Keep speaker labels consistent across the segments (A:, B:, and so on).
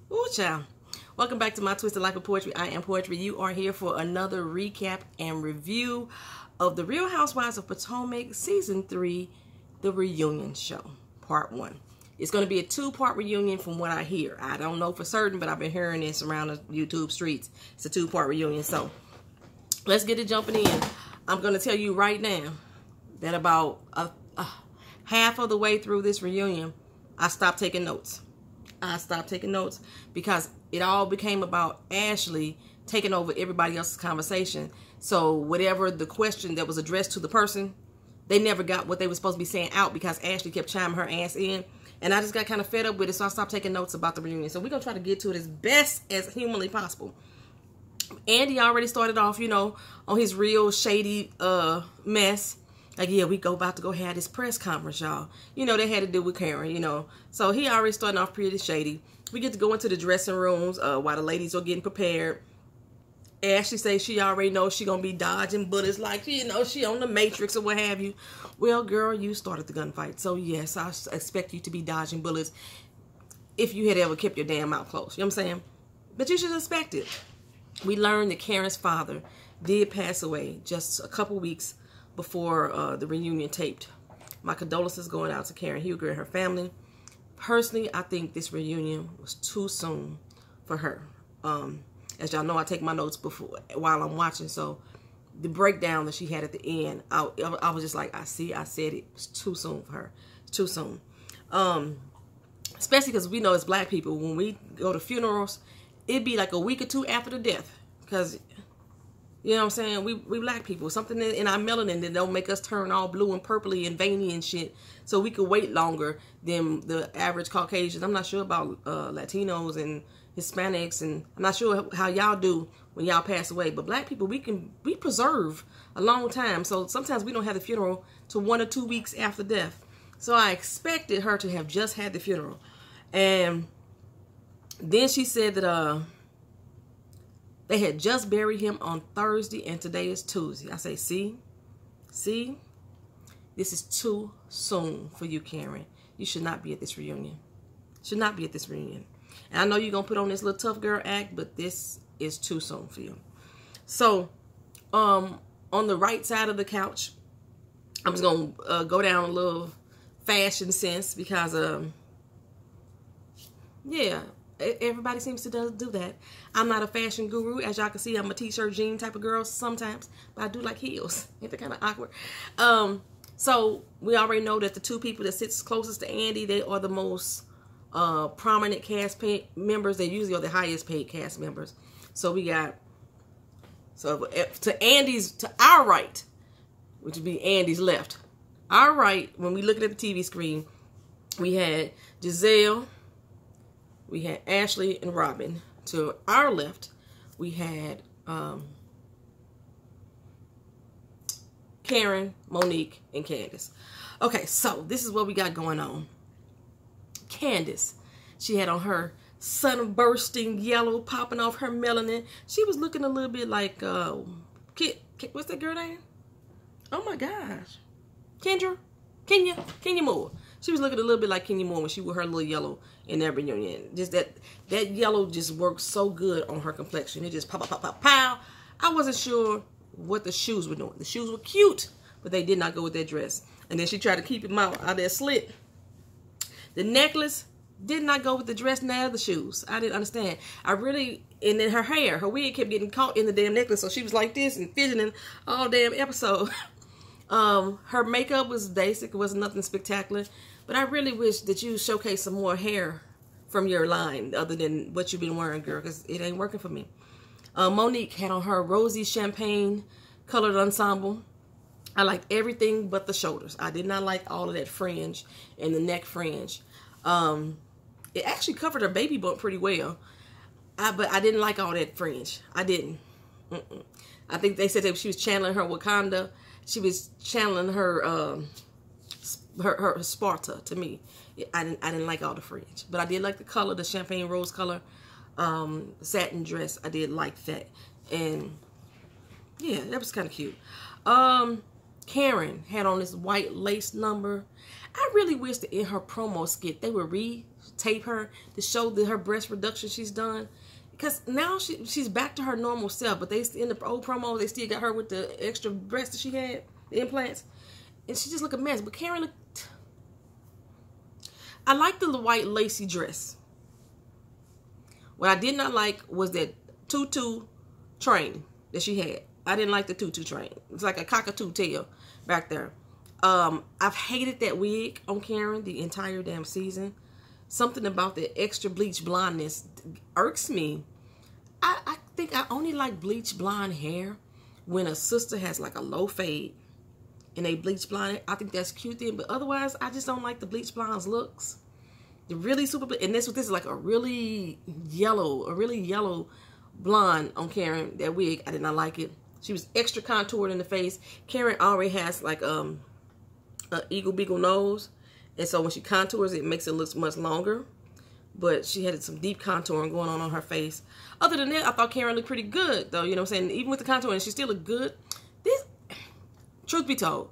A: Ooh, child. Welcome back to my Twisted Life of Poetry. I am Poetry. You are here for another recap and review of the Real Housewives of Potomac Season 3, The Reunion Show, Part 1. It's going to be a two-part reunion from what I hear. I don't know for certain, but I've been hearing this around the YouTube streets. It's a two-part reunion. So, let's get it jumping in. I'm going to tell you right now that about half of the way through this reunion, I stopped taking notes. I stopped taking notes because it all became about Ashley taking over everybody else's conversation. So whatever the question that was addressed to the person, they never got what they were supposed to be saying out because Ashley kept chiming her ass in. And I just got kind of fed up with it, so I stopped taking notes about the reunion. So we're going to try to get to it as best as humanly possible. Andy already started off, you know, on his real shady mess. Like, yeah, we about to go have this press conference, y'all. You know, they had to do with Karen, you know. So he already starting off pretty shady. We get to go into the dressing rooms while the ladies are getting prepared. Ashley says she already knows she going to be dodging bullets like, you know, she on the Matrix or what have you. Well, girl, you started the gunfight. So, yes, I expect you to be dodging bullets if you had ever kept your damn mouth closed. You know what I'm saying? But you should expect it. We learned that Karen's father did pass away just a couple weeks before the reunion taped. My condolences going out to Karen Huger and her family. Personally, I think this reunion was too soon for her. As y'all know, I take my notes while I'm watching, so the breakdown that she had at the end, I was just like, I said it was too soon for her. It's too soon. Especially because we know as black people, when we go to funerals, it'd be like a week or two after the death. Because, you know what I'm saying, we black people, something in our melanin that don't make us turn all blue and purpley and veiny and shit, so we could wait longer than the average Caucasians. I'm not sure about Latinos and Hispanics, and I'm not sure how y'all do when y'all pass away, but black people, we preserve a long time, so sometimes we don't have the funeral till 1 or 2 weeks after death. So I expected her to have just had the funeral. And then she said that they had just buried him on Thursday and today is Tuesday. I say, see, this is too soon for you, Karen. You should not be at this reunion. Should not be at this reunion. And I know you're going to put on this little tough girl act, but this is too soon for you. So, on the right side of the couch, I'm just going to go down a little fashion sense because, yeah, everybody seems to do that. I'm not a fashion guru. As y'all can see, I'm a t-shirt jean type of girl sometimes, but I do like heels. Ain't that kind of awkward? So we already know that the two people that sits closest to Andy, they are the most prominent cast members. They usually are the highest paid cast members. So we got, to our right, which would be Andy's left. Our right, when we looking at the TV screen, we had Gizelle, we had Ashley and Robyn. To our left, we had Karen, Monique, and Candiace. Okay, so this is what we got going on. Candiace, she had on her sunbursting yellow popping off her melanin. She was looking a little bit like, what's that girl name? Oh my gosh. Kenya Moore. She was looking a little bit like Kenya Moore when she wore her little yellow in that reunion. Just that yellow just worked so good on her complexion. It just pop, pow. I wasn't sure what the shoes were doing. The shoes were cute, but they did not go with that dress. And then she tried to keep them out of that slit. The necklace did not go with the dress nor the shoes. I didn't understand. And then her wig kept getting caught in the damn necklace, so she was like this and fidgeting all damn episode. Her makeup was basic. It wasn't nothing spectacular. But I really wish that you showcase some more hair from your line other than what you've been wearing, girl, because it ain't working for me. Monique had on her rosy champagne colored ensemble. I liked everything but the shoulders. I did not like all of that fringe and the neck fringe. It actually covered her baby bump pretty well. But I didn't like all that fringe. I didn't. I think they said that she was channeling her Wakanda. She was channeling her her Sparta to me. I didn't like all the fringe, but I did like the color, the champagne rose color satin dress. I did like that, and yeah, that was kind of cute. Karen had on this white lace number. I really wish that in her promo skit they would tape her to show her breast reduction she's done. Because now she's back to her normal self, but they in the old promo, they still got her with the extra breasts that she had, the implants. And she just looked a mess. But Karen looked... I like the white lacy dress. What I did not like was that tutu train that she had. I didn't like the tutu train. It's like a cockatoo tail back there. I've hated that wig on Karen the entire damn season. Something about the extra bleach blondness irks me. I think I only like bleach blonde hair when a sister has like a low fade and they bleach blonde. I think that's cute then, but otherwise I just don't like the bleach blonde's looks. The really super, and this is like a really yellow blonde on Karen. That wig, I did not like it. She was extra contoured in the face. Karen already has like an eagle beagle nose, and so when she contours it makes it look much longer. But she had some deep contouring going on her face. Other than that, I thought Karen looked pretty good though. You know what I'm saying? Even with the contouring, she still looked good. This, truth be told,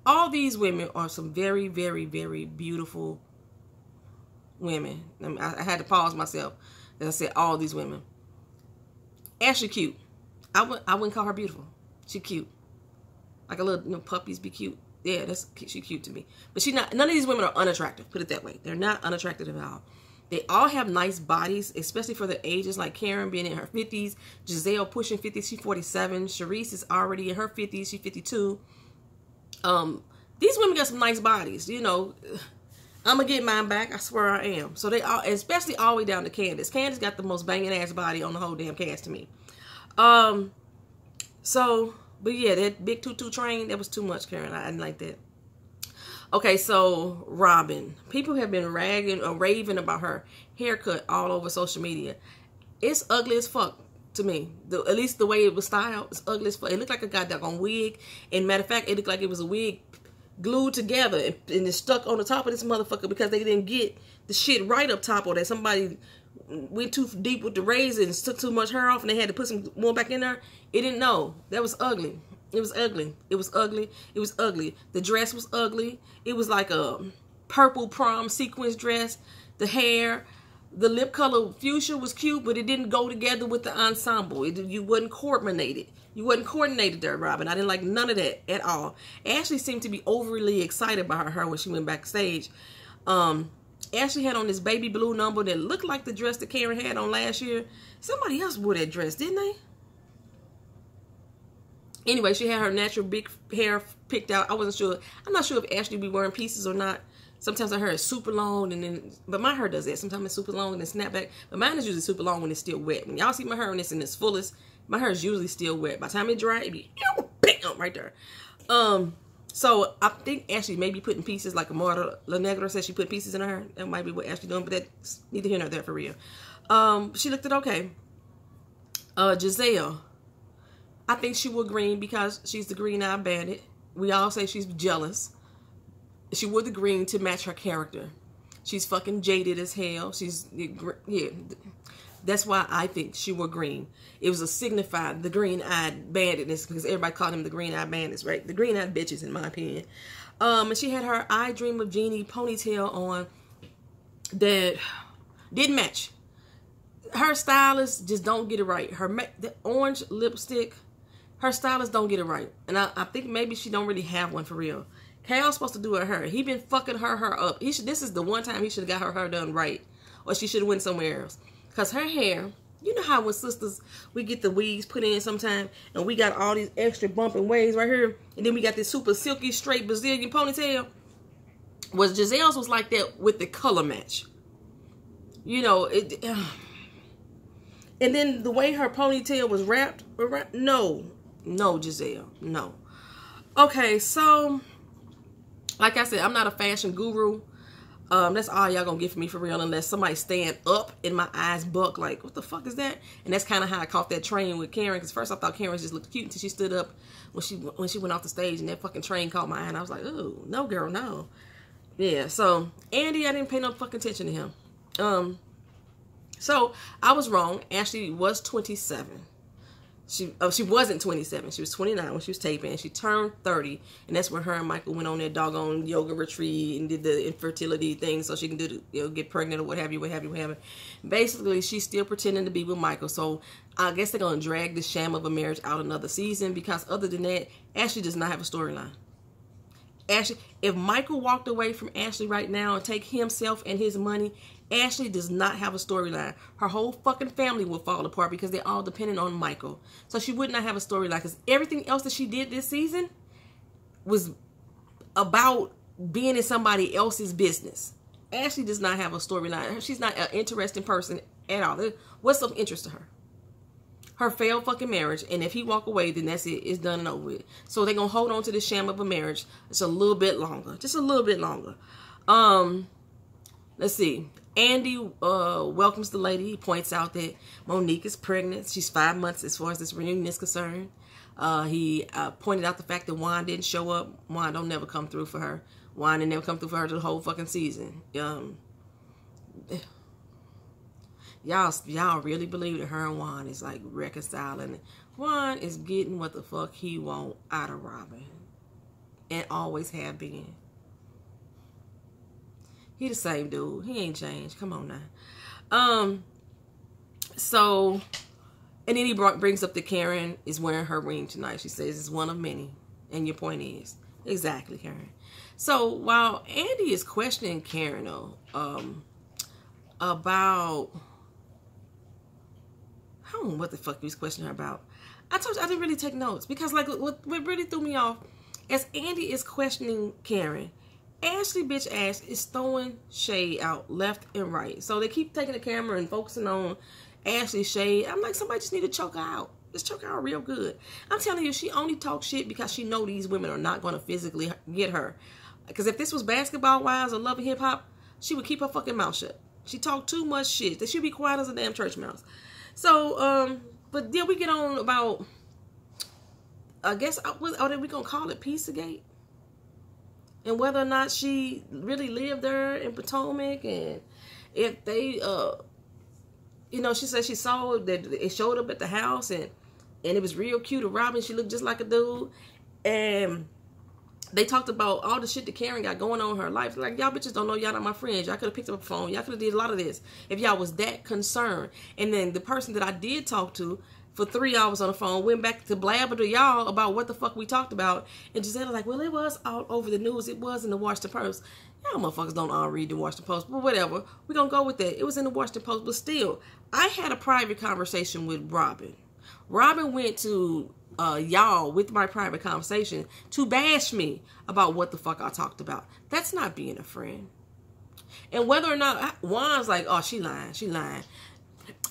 A: all these women are some very beautiful women. I had to pause myself as I said all these women. Ashley cute. I wouldn't call her beautiful. She cute. Like a little, puppies be cute. Yeah, she cute to me. But she not. None of these women are unattractive. Put it that way. They're not unattractive at all. They all have nice bodies, especially for their ages. Like Karen being in her 50s, Gizelle pushing 50. She's 47. Sharice is already in her 50s. She's 52. These women got some nice bodies. You know, I'm gonna get mine back. I swear I am. So they all, especially all the way down to Candiace. Candiace got the most banging ass body on the whole damn cast to me. But yeah, that big tutu train, that was too much, Karen. I didn't like that. Okay, so Robyn. People have been ragging or raving about her haircut all over social media. It's ugly as fuck to me. At least the way it was styled, it's ugly as fuck. It looked like a goddamn wig. And matter of fact, it looked like it was a wig glued together and it's stuck on the top of this motherfucker because they didn't get the shit right up top, or that somebody went too deep with the razor and took too much hair off and they had to put some more back in there. It didn't know. That was ugly. It was ugly. It was ugly. It was ugly. The dress was ugly. It was like a purple prom sequence dress. The hair, the lip color fuchsia was cute, but it didn't go together with the ensemble. You wasn't coordinated. You wasn't coordinated there, Robyn. I didn't like none of that at all. Ashley seemed to be overly excited about her when she went backstage. Ashley had on this baby blue number that looked like the dress that Karen had on last year. Somebody else wore that dress, didn't they? Anyway, she had her natural big hair picked out. I wasn't sure. I'm not sure if Ashley be wearing pieces or not. Sometimes her hair is super long, and then, but my hair does that. Sometimes it's super long and then snap back. But mine is usually super long when it's still wet. When y'all see my hair when it's in its fullest, my hair is usually still wet. By the time it dry, it be bam, right there. So I think Ashley may be putting pieces, like Amara La Negra said she put pieces in her hair. That might be what Ashley doing, but that's neither here nor there for real. She looked it okay. Gizelle. I think she wore green because she's the green-eyed bandit. We all say she's jealous. She wore the green to match her character. She's fucking jaded as hell. Yeah. That's why I think she wore green. It was a signified, the green-eyed banditness, because everybody called him the green-eyed bandits, right? The green-eyed bitches, in my opinion. And she had her I Dream of Jeannie ponytail on that didn't match. Her stylist just don't get it right. The orange lipstick, her stylist don't get it right. And I think maybe she don't really have one for real. Kyle's supposed to do her hair. He been fucking her up. This is the one time he should have got her hair done right. Or she should have went somewhere else. Because her hair, you know how when sisters, we get the weaves put in sometime, and we got all these extra bumping waves right here, and then we got this super silky, straight Brazilian ponytail. Giselle's was like that with the color match. You know, and then the way her ponytail was wrapped, no, Gizelle, no. Okay, so, like I said, I'm not a fashion guru. That's all y'all gonna get from me for real, unless somebody stand up and my eyes buck like, what the fuck is that? And that's kind of how I caught that train with Karen, because first I thought Karen just looked cute until she stood up when she went off the stage, and that fucking train caught my eye, and I was like, oh, no girl, no. Yeah, so Andy, I didn't pay no fucking attention to him. So I was wrong. Ashley was 27. She wasn't 27. She was 29 when she was taping. And she turned 30, and that's when her and Michael went on their doggone yoga retreat and did the infertility thing so she can do get pregnant or what have you. Basically, she's still pretending to be with Michael. So I guess they're gonna drag the sham of a marriage out another season, because other than that, Ashley does not have a storyline. Ashley, if Michael walked away from Ashley right now and take himself and his money, Ashley does not have a storyline. Her whole fucking family will fall apart because they're all dependent on Michael. So she would not have a storyline, because everything else that she did this season was about being in somebody else's business. Ashley does not have a storyline. She's not an interesting person at all. What's of interest to her? Her failed fucking marriage, and if he walk away, then that's it. It's done and over with. So they're gonna hold on to the sham of a marriage. It's a little bit longer, just a little bit longer. Let's see. Andy welcomes the lady. He points out that Monique is pregnant. She's 5 months as far as this reunion is concerned. He pointed out the fact that Juan didn't show up. Juan don't never come through for her. Juan didn't never come through for her the whole fucking season. Y'all really believe that her and Juan is like reconciling? Juan is getting what the fuck he want out of Robyn, and always have been. He the same dude. He ain't changed. Come on now. So, and then he brings up that Karen is wearing her ring tonight. She says it's one of many. And your point is exactly, Karen. So while Andy is questioning Karen though, about, I don't know what the fuck he was questioning her about. I told you I didn't really take notes, because like what really threw me off, as Andy is questioning Karen, Ashley bitch ass is throwing shade out left and right. So they keep taking the camera and focusing on Ashley's shade. I'm like, somebody just need to choke her out. Just choke her out real good. I'm telling you, she only talks shit because she know these women are not going to physically get her. Because if this was Basketball Wives or Love and Hip Hop, she would keep her fucking mouth shut. She talked too much shit. That she'd be quiet as a damn church mouse. So, but then we get on about, I guess, what are we going to call it? Pizzagate? And whether or not she really lived there in Potomac, and if they, you know, she said she saw that it showed up at the house, and it was real cute of Robyn. She looked just like a dude. And they talked about all the shit that Karen got going on in her life. Like, y'all bitches don't know y'all not my friends. Y'all could have picked up a phone. Y'all could have did a lot of this if y'all was that concerned. And then the person that I did talk to for 3 hours on the phone went back to blabber to y'all about what the fuck we talked about. And Gizelle was like, well, it was all over the news. It was in the Washington Post. Y'all motherfuckers don't all read the Washington Post. But whatever. We're going to go with that. It was in the Washington Post. But still, I had a private conversation with Robyn. Robyn went to y'all with my private conversation to bash me about what the fuck I talked about. That's not being a friend. And whether or not Juan's like, oh, she lying. She lying.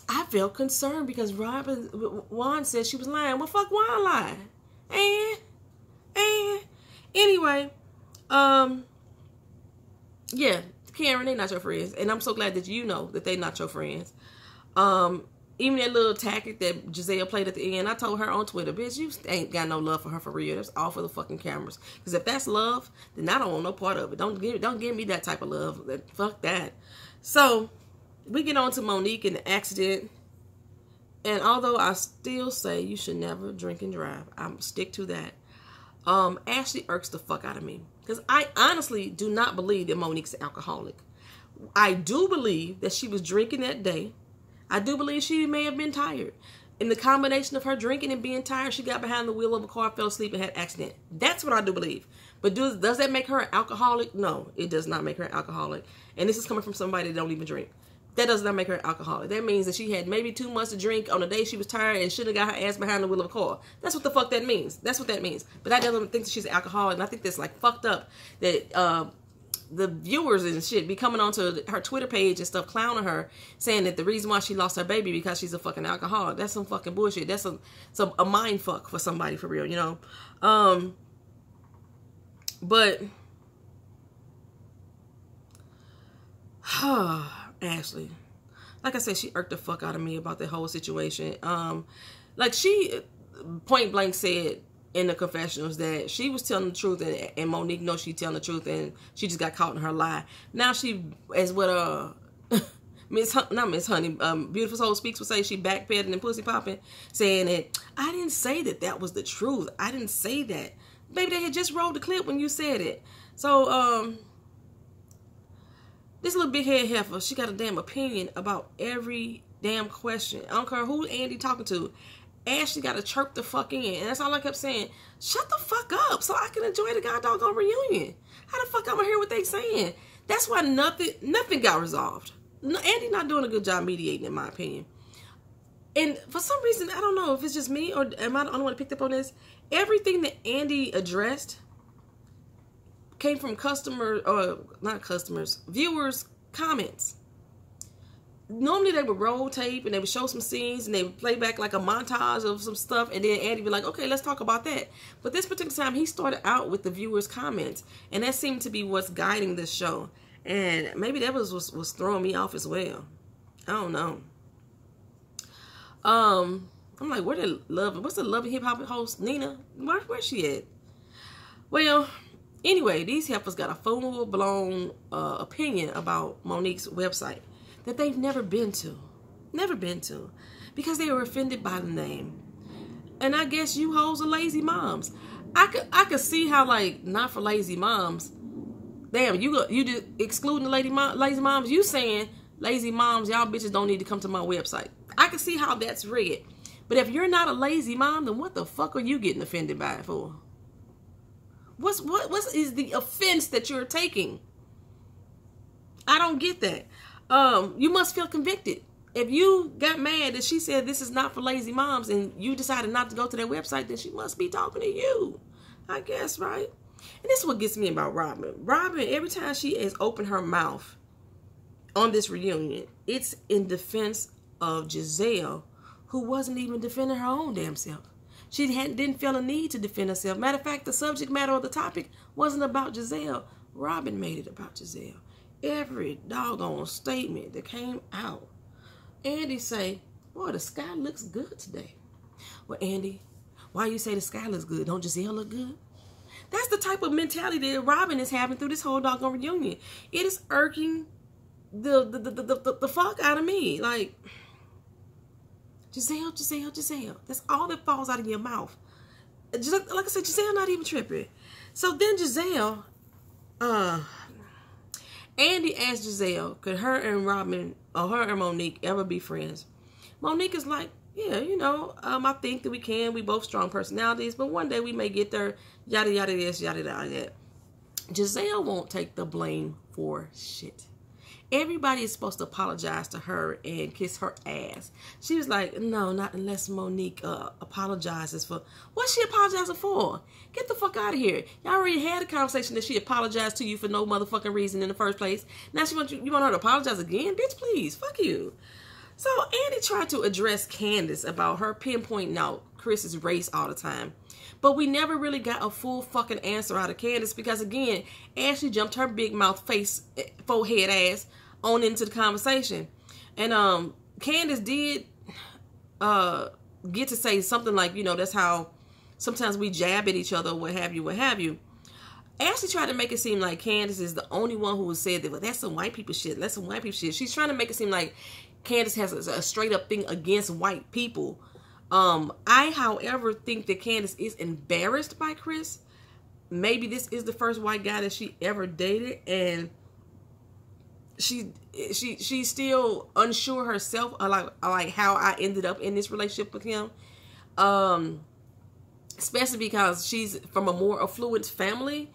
A: I felt concerned because Juan said she was lying. Well, fuck Juan lying. And anyway, yeah, Karen, they not your friends. And I'm so glad that you know that they not your friends. Even that little tactic that Gizelle played at the end, I told her on Twitter, bitch, you ain't got no love for her for real. That's all for the fucking cameras. Because if that's love, then I don't want no part of it. Don't give me that type of love. Fuck that. So we get on to Monique and the accident. And although I still say you should never drink and drive, I'm stick to that. Ashley irks the fuck out of me. Because I honestly do not believe that Monique's an alcoholic. I do believe that she was drinking that day. I do believe she may have been tired. In the combination of her drinking and being tired, she got behind the wheel of a car, fell asleep, and had an accident. That's what I do believe. But does that make her an alcoholic? No, it does not make her an alcoholic. And this is coming from somebody that don't even drink. That does not make her an alcoholic. That means that she had maybe 2 months to drink on the day she was tired and should have got her ass behind the wheel of a car. That's what the fuck that means. That's what that means. But that doesn't think that she's an alcoholic. And I think that's like fucked up that the viewers and shit be coming onto her Twitter page and stuff clowning her, saying that the reason why she lost her baby because she's a fucking alcoholic. That's some fucking bullshit. That's a mind fuck for somebody, for real, you know. But Ashley, like I said, she irked the fuck out of me about the whole situation. Like she point blank said in the confessionals that she was telling the truth, and Monique knows she's telling the truth, and she just got caught in her lie. Now she, as what not Miss Honey, Beautiful Soul Speaks would say she backpedaling and pussy popping, saying that I didn't say that was the truth. I didn't say that. Baby, they had just rolled the clip when you said it. So, this little big head heifer, she got a damn opinion about every damn question. I don't care who Andy talking to. Ashley got to chirp the fuck in. And that's all I kept saying. Shut the fuck up so I can enjoy the goddamn reunion. How the fuck I'm going to hear what they saying? That's why nothing got resolved. Andy not doing a good job mediating, in my opinion. And for some reason, I don't know if it's just me or am I the only one that picked up on this. Everything that Andy addressed came from viewers' comments. Normally they would roll tape and they would show some scenes and they would play back like a montage of some stuff, and then Andy would be like, okay, let's talk about that. But this particular time he started out with the viewers' comments, and that seemed to be what's guiding this show. And maybe that was throwing me off as well. I don't know. I'm like, what's the Love and Hip Hop host, Nina? Where's she at? Well, anyway, these heifers got a full-blown opinion about Monique's website that they've never been to. Never been to. Because they were offended by the name. And I guess you hoes are lazy moms. I could see how, like, not for lazy moms. Damn, you just excluding the lazy moms. You saying lazy moms, y'all bitches don't need to come to my website. I can see how that's read. But if you're not a lazy mom, then what the fuck are you getting offended by it for? What is the offense that you're taking? I don't get that. You must feel convicted. If you got mad that she said this is not for lazy moms and you decided not to go to their website, then she must be talking to you. I guess, right? And this is what gets me about Robyn. Robyn, every time she has opened her mouth on this reunion, it's in defense of Gizelle, who wasn't even defending her own damn self. She didn't feel a need to defend herself. Matter of fact, the subject matter of the topic wasn't about Gizelle. Robyn made it about Gizelle. Every doggone statement that came out, Andy say, boy, the sky looks good today. Well, Andy, why you say the sky looks good? Don't Gizelle look good? That's the type of mentality that Robyn is having through this whole doggone reunion. It is irking the fuck out of me. Like, Gizelle. That's all that falls out of your mouth. Just like I said, Gizelle not even tripping. So then Gizelle, Andy asked Gizelle, could her and Robyn, or her and Monique ever be friends? Monique is like, yeah, you know, I think that we can. We both strong personalities, but one day we may get there, yada, yada, this, yada, yada, that. Gizelle won't take the blame for shit. Everybody is supposed to apologize to her and kiss her ass. She was like, no, not unless Monique apologizes for... What's she apologizing for? Get the fuck out of here. Y'all already had a conversation that she apologized to you for no motherfucking reason in the first place. Now you want her to apologize again? Bitch, please. Fuck you. So Andy tried to address Candiace about her pinpointing out Chris's race all the time. But we never really got a full fucking answer out of Candiace because, again, Ashley jumped her big mouth face, forehead ass on into the conversation. And Candiace did get to say something like, you know, that's how sometimes we jab at each other, what have you, what have you. Ashley tried to make it seem like Candiace is the only one who said that, well, that's some white people shit. That's some white people shit. She's trying to make it seem like Candiace has a straight up thing against white people. I, however, think that Candiace is embarrassed by Chris. Maybe this is the first white guy that she ever dated, and she's still unsure herself, like how I ended up in this relationship with him. Especially because she's from a more affluent family,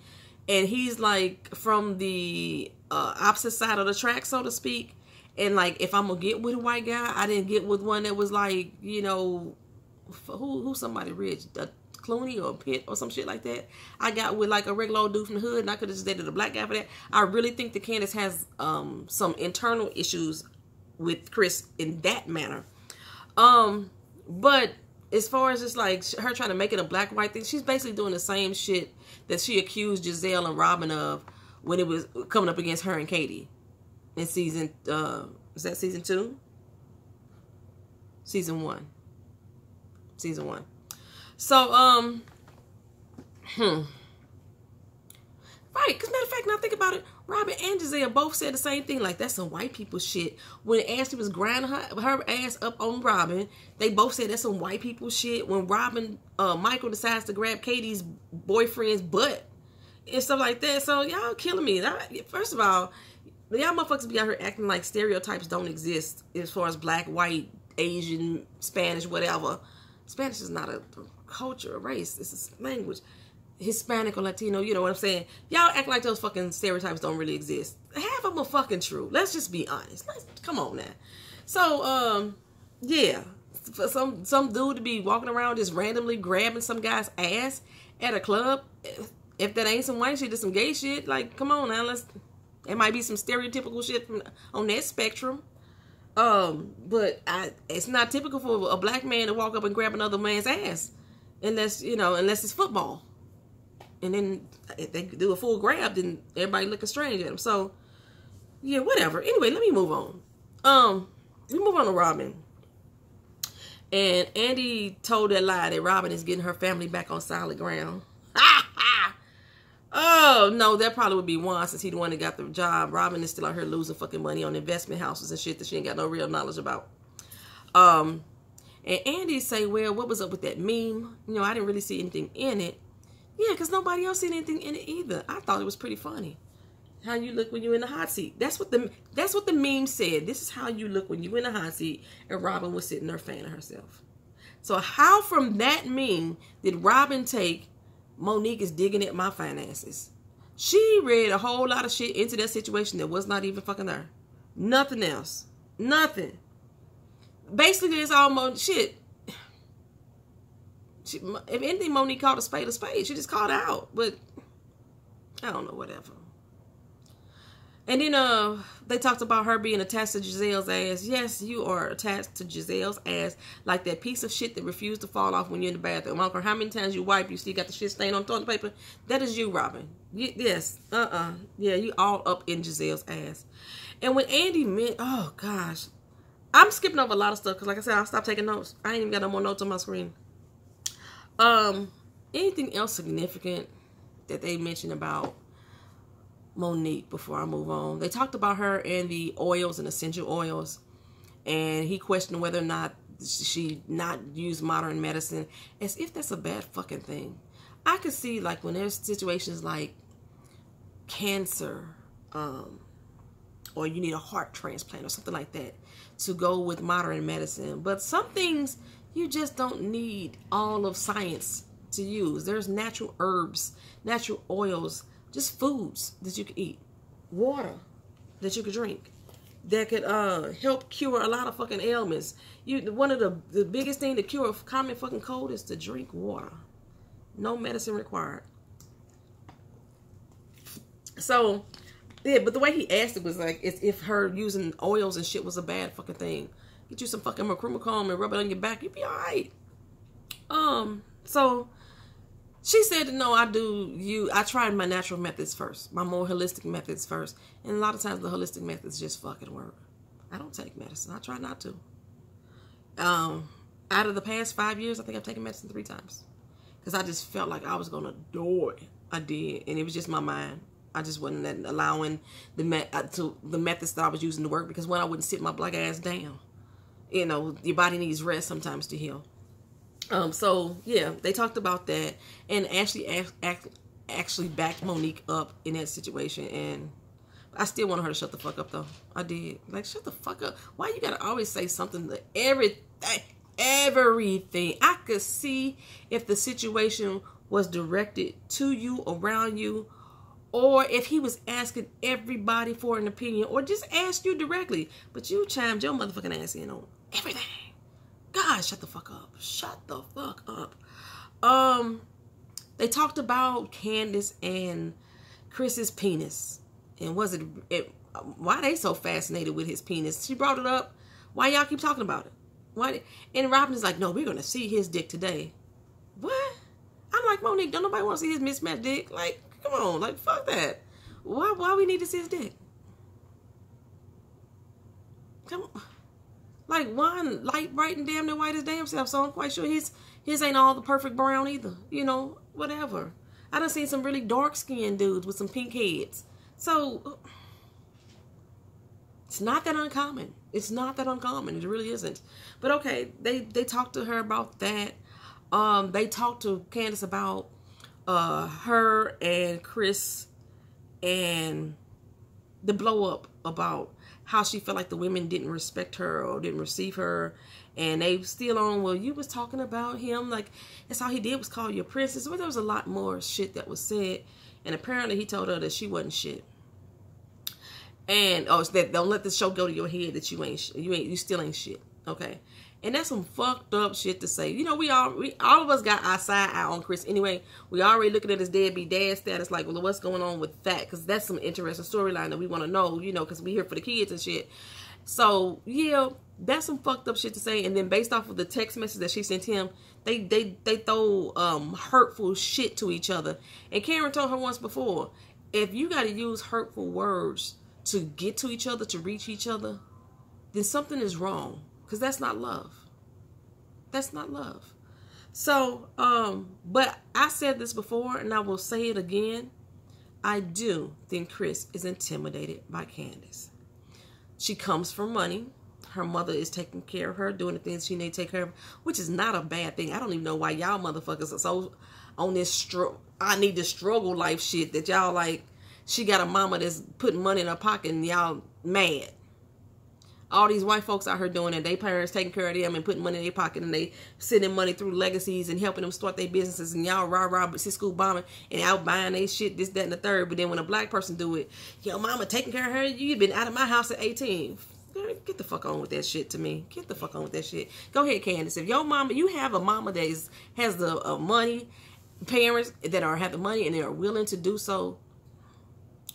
A: and he's like from the opposite side of the track, so to speak. And like, if I'm gonna get with a white guy, I didn't get with one that was like, you know, who somebody rich, Clooney or Pitt or some shit like that. I got with like a regular old dude from the hood, and I could have just dated a black guy for that. I really think that Candiace has some internal issues with Chris in that manner. But as far as just like her trying to make it a black-white thing, she's basically doing the same shit that she accused Gizelle and Robyn of when it was coming up against her and Katie in season, is that season 2? Season 1. Season 1. So, right, because matter of fact, now think about it. Robyn and Gizelle both said the same thing, like, that's some white people shit. When Ashley was grinding her ass up on Robyn, they both said that's some white people shit. When Michael decides to grab Katie's boyfriend's butt and stuff like that. So y'all killing me. First of all, y'all motherfuckers be out here acting like stereotypes don't exist as far as black, white, Asian, Spanish, whatever. Spanish is not a culture, a race. It's a language. Hispanic or Latino, you know what I'm saying? Y'all act like those fucking stereotypes don't really exist. Half of them are fucking true. Let's just be honest. Come on now. So, yeah. For some dude to be walking around just randomly grabbing some guy's ass at a club, if that ain't some white shit, it's some gay shit. Like, come on now. It might be some stereotypical shit on that spectrum. But it's not typical for a black man to walk up and grab another man's ass. Unless it's football. And then if they do a full grab, then everybody looking strange at them. So, yeah, whatever. Anyway, let me move on. We move on to Robyn. And Andy told that lie that Robyn is getting her family back on solid ground. Oh, no, that probably would be Juan, since he the one that got the job. Robyn is still out here losing fucking money on investment houses and shit that she ain't got no real knowledge about. And Andy say, well, what was up with that meme? I didn't really see anything in it. Yeah, because nobody else seen anything in it either. I thought it was pretty funny. How you look when you're in the hot seat. That's what the meme said. This is how you look when you're in the hot seat, and Robyn was sitting there fanning herself. So how from that meme did Robyn take Monique is digging at my finances? She read a whole lot of shit into that situation that was not even fucking there. Nothing else. Nothing. Basically, it's all shit. If anything, Monique called a spade. She just called out. But I don't know, whatever. And then they talked about her being attached to Gizelle's ass. Yes, you are attached to Gizelle's ass like that piece of shit that refused to fall off when you're in the bathroom. I don't care how many times you wipe, you still got the shit stain on toilet paper. That is you, Robyn. Yes. Yeah, you all up in Gizelle's ass. And when Andy meant, oh gosh. I'm skipping over a lot of stuff because, like I said, I'll stop taking notes. I ain't even got no more notes on my screen. Anything else significant that they mentioned about Monique before I move on? They talked about her and the oils and essential oils, and he questioned whether or not she not use modern medicine, as if that's a bad fucking thing. I could see, like, when there's situations like cancer, or you need a heart transplant or something like that, to go with modern medicine. But some things you just don't need all of science to use. There's natural herbs, natural oils, just foods that you can eat, water that you could drink that could help cure a lot of fucking ailments. One of the biggest thing to cure a common fucking cold is to drink water. No medicine required. So, yeah, but the way he asked it was like, if her using oils and shit was a bad fucking thing. Get you some fucking mercurochrome and rub it on your back, you'd be alright. So she said, no, I tried my natural methods first, my more holistic methods first. And a lot of times the holistic methods just fucking work. I don't take medicine. I try not to. Out of the past 5 years, I think I've taken medicine 3 times. Because I just felt like I was going to die. I did. And it was just my mind. I just wasn't allowing the methods that I was using to work, because when I wouldn't sit my black ass down. Your body needs rest sometimes to heal. So yeah, they talked about that, and actually backed Monique up in that situation. And I still wanted her to shut the fuck up, though. I did. Like, shut the fuck up. Why you gotta always say something to everything? I could see if the situation was directed to you, around you, or if he was asking everybody for an opinion, or just asked you directly. But you chimed your motherfucking ass in on everything. God, shut the fuck up. Shut the fuck up. They talked about Candiace and Chris's penis. And why they so fascinated with his penis? She brought it up. Why y'all keep talking about it? Why? And Robyn is like, no, we're going to see his dick today. What? I'm like, Monique, don't nobody want to see his mismatched dick? Like, come on. Like, fuck that. Why we need to see his dick? Come on. Like, one light bright and damn near white as damn self. So I'm quite sure his ain't all the perfect brown either. Whatever. I done seen some really dark skinned dudes with some pink heads. So it's not that uncommon. It's not that uncommon. It really isn't. But okay, they talked to her about that. They talked to Candiace about her and Chris and the blow up about how she felt like the women didn't respect her or didn't receive her. And they still on, well, you was talking about him. Like, that's all he did was call you a princess. Well, there was a lot more shit that was said. And apparently he told her that she wasn't shit. And, oh, it's that don't let this show go to your head that you still ain't shit. Okay. And that's some fucked up shit to say. You know, all of us got our side eye on Chris anyway. We already looking at his deadbeat dad status, like, well, what's going on with that? Because that's some interesting storyline that we want to know, you know, because we here for the kids and shit. So, yeah, that's some fucked up shit to say. And then based off of the text message that she sent him, they throw hurtful shit to each other. And Karen told her once before, if you got to use hurtful words to get to each other, to reach each other, then something is wrong. Because that's not love. That's not love. So, but I said this before and I will say it again. I do think Chris is intimidated by Candiace. She comes from money. Her mother is taking care of her, doing the things she needs to take care of, which is not a bad thing. I don't even know why y'all motherfuckers are so on this I need to struggle life shit that y'all like, she got a mama that's putting money in her pocket and y'all mad. All these white folks out here doing it. They parents taking care of them and putting money in their pocket, and they sending money through legacies and helping them start their businesses, and y'all rah school bombing and out buying they shit, this, that, and the third. But then when a black person do it, yo, mama taking care of her, you been out of my house at 18. Get the fuck on with that shit to me. Get the fuck on with that shit. Go ahead, Candiace. If your mama, you have a mama that has the money, parents that have the money and they are willing to do so,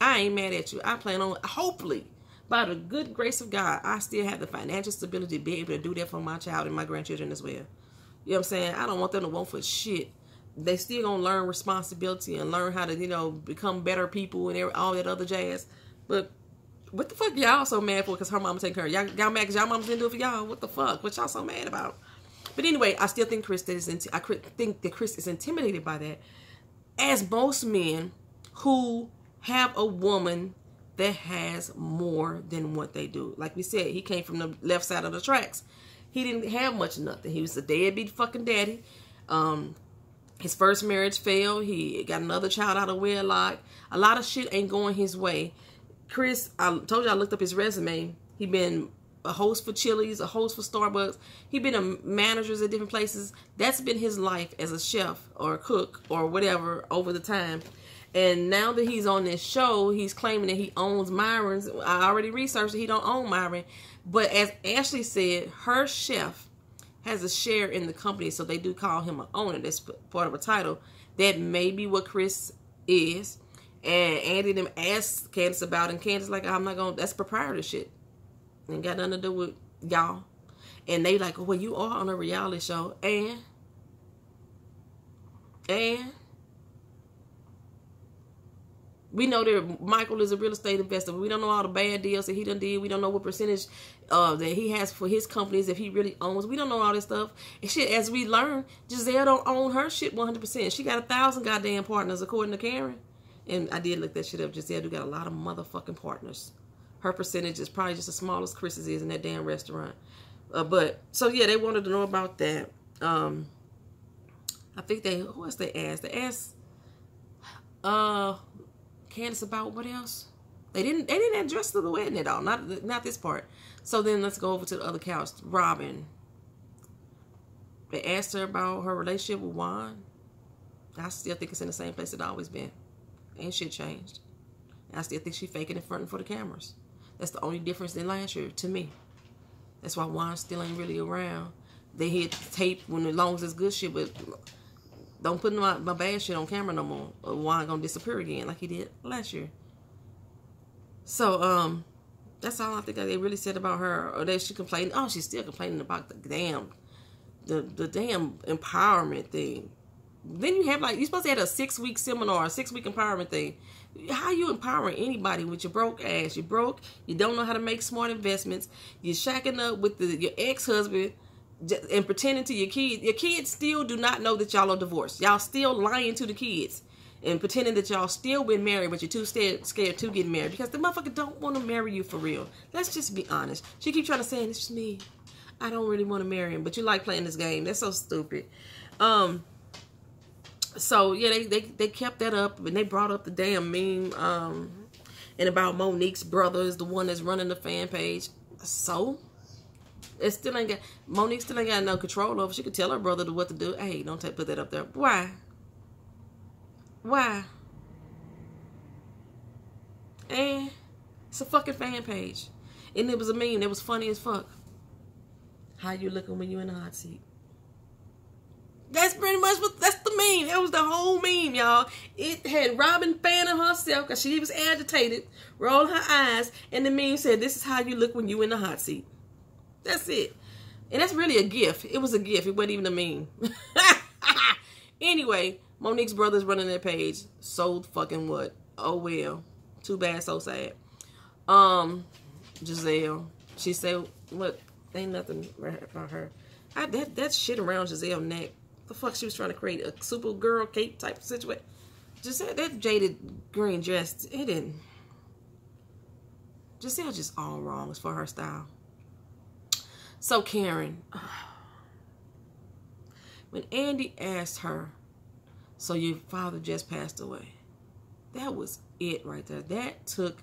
A: I ain't mad at you. I plan on, hopefully, by the good grace of God, I still have the financial stability to be able to do that for my child and my grandchildren as well. You know what I'm saying? I don't want them to want for shit. They still gonna learn responsibility and learn how to, you know, become better people and all that other jazz. But what the fuck y'all so mad for? Because her mama taking care of y'all mad because y'all mama didn't do it for y'all. What the fuck? What y'all so mad about? But anyway, I still think Chris think that Chris is intimidated by that, as most men who have a woman that has more than what they do. Like we said, he came from the left side of the tracks. He didn't have much of nothing. He was a deadbeat fucking daddy. His first marriage failed. He got another child out of wedlock. A lot of shit ain't going his way. Chris, I told you I looked up his resume. He been a host for Chili's, a host for Starbucks. He been a manager at different places. That's been his life as a chef or a cook or whatever over the time. And now that he's on this show, he's claiming that he owns Myron's. I already researched that he don't own Myron. But as Ashley said, her chef has a share in the company, so they do call him an owner. That's part of a title. That may be what Chris is. And Andy them asked Candiace about it, and Candiace like, I'm not going to, that's proprietorship. Ain't got nothing to do with y'all. And they like, oh, well, you are on a reality show. And we know that Michael is a real estate investor. We don't know all the bad deals that he done did. We don't know what percentage that he has for his companies if he really owns. We don't know all this stuff. And shit, as we learn, Gizelle don't own her shit 100%. She got 1,000 goddamn partners, according to Karen. And I did look that shit up. Giselle do got a lot of motherfucking partners. Her percentage is probably just as small as Chris's is in that damn restaurant. But, so yeah, they wanted to know about that. I think who else they asked? They asked, Candiace about what else? They didn't address the wedding at all. Not this part. So then let's go over to the other couch. Robyn. They asked her about her relationship with Juan. I still think it's in the same place it's always been. Ain't shit changed. I still think she faking and fronting for the cameras. That's the only difference than last year to me. That's why Juan still ain't really around. They hit tape when as long as it's good shit, but don't put my bad shit on camera no more. Or Juan gonna disappear again like he did last year. So that's all I think they really said about her. Or that she complained. Oh, she's still complaining about the damn empowerment thing. Then you have, like, you're supposed to have a 6-week seminar, a 6-week empowerment thing. How you empowering anybody with your broke ass? You're broke. You don't know how to make smart investments. You're shacking up with your ex-husband and pretending to your kids. Your kids still do not know that y'all are divorced. Y'all still lying to the kids. and pretending that y'all still been married, but you're too scared to get married because the motherfucker don't want to marry you for real. Let's just be honest. She keep trying to say, it's just me. I don't really want to marry him, but you like playing this game. That's so stupid. So yeah, they kept that up, and they brought up the damn meme and about Monique's brother is the one that's running the fan page. So it still ain't got, Monique still ain't got no control over. She could tell her brother what to do. Hey, don't put that up there. Why? Why? And it's a fucking fan page, and it was a meme. It was funny as fuck. How you looking when you in the hot seat? That's pretty much what, that's the meme. That was the whole meme, y'all. It had Robyn fanning herself because she was agitated, rolling her eyes, and the meme said, this is how you look when you in the hot seat. That's it. And that's really a gif. It was a gif. It wasn't even a meme. Anyway, Monique's brother's running their page. So fucking what? Oh well. Too bad, so sad. Gizelle. She said, look, ain't nothing about her. That shit around Gizelle's neck. The fuck she was trying to create a Supergirl cape type situation. Giselle, that jaded green dress, it didn't. Giselle just all wrong as for her style. So Karen, when Andy asked her, so your father just passed away, that was it right there. That took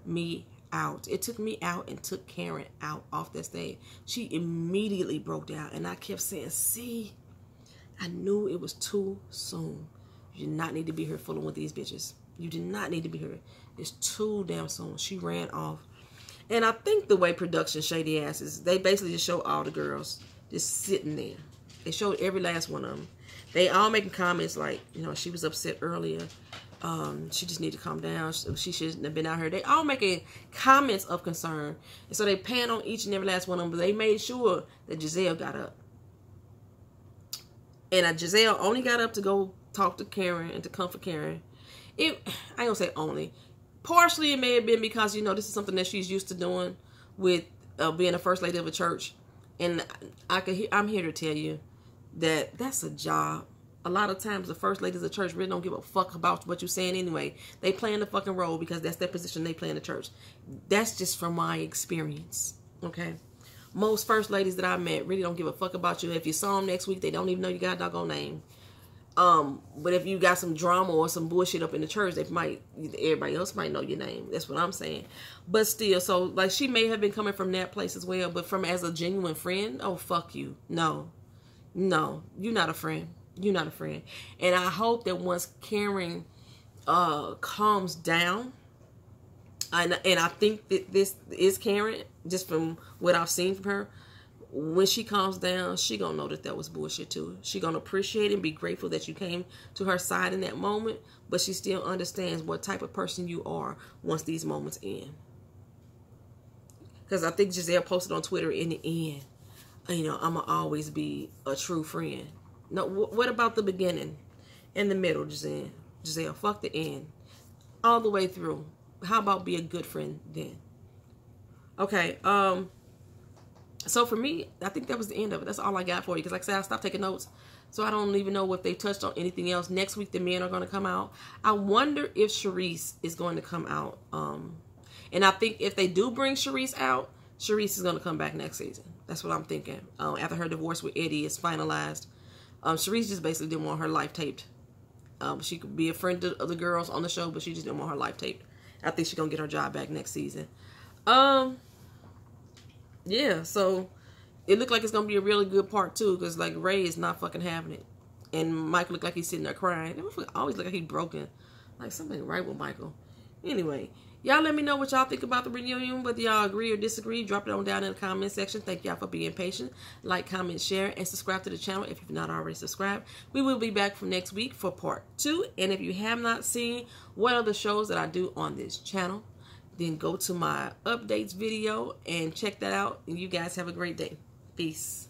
A: me out. It took me out and took Karen out off that stage. She immediately broke down, and I kept saying, see, I knew it was too soon. You did not need to be here fooling with these bitches. You did not need to be here. It's too damn soon. She ran off. And I think the way production shady ass is, they basically just show all the girls just sitting there. They showed every last one of them. They all making comments like, you know, she was upset earlier. She just need to calm down. She shouldn't have been out here. They all making comments of concern. And so they pan on each and every last one of them. But they made sure that Gizelle got up. And Gizelle only got up to go talk to Karen and to comfort Karen. I ain't gonna say only. Partially, it may have been because, you know, this is something that she's used to doing with being a first lady of a church. And I'm here to tell you that that's a job. A lot of times, the first ladies of church really don't give a fuck about what you're saying anyway. They playing the fucking role because that's their position they play in the church. That's just from my experience, okay? Most first ladies that I met really don't give a fuck about you. If you saw them next week, they don't even know you got a doggone name. But if you got some drama or some bullshit up in the church, everybody else might know your name. That's what I'm saying. But still, so like she may have been coming from that place as well, but from as a genuine friend, oh fuck you. No, you're not a friend. You're not a friend. And I hope that once Karen calms down, and I think that this is Karen, just from what I've seen from her, when she calms down, she gonna know that was bullshit too. She gonna appreciate it and be grateful that you came to her side in that moment, but she still understands what type of person you are once these moments end. Because I think Gizelle posted on Twitter, in the end, you know, I'ma always be a true friend. No, what about the beginning and the middle, Gizelle? Gizelle, fuck the end. All the way through. How about be a good friend then? Okay, so for me, I think that was the end of it. That's all I got for you. Because like I said, I stopped taking notes. So I don't even know if they touched on anything else. Next week, the men are going to come out. I wonder if Charisse is going to come out. And I think if they do bring Charisse out, Charisse is going to come back next season. That's what I'm thinking. After her divorce with Eddie is finalized. Charisse just basically didn't want her life taped. She could be a friend of the girls on the show, but she just didn't want her life taped. I think she's going to get her job back next season. Yeah, so it looked like it's going to be a really good part, too, because, like, Ray is not fucking having it. And Michael looked like he's sitting there crying. It always look like he's broken. Like, something right with Michael. Anyway, y'all let me know what y'all think about the reunion, whether y'all agree or disagree. Drop it on down in the comment section. Thank y'all for being patient. Like, comment, share, and subscribe to the channel if you've not already subscribed. We will be back for next week for part 2. And if you have not seen what other shows that I do on this channel, then go to my updates video and check that out. And you guys have a great day. Peace.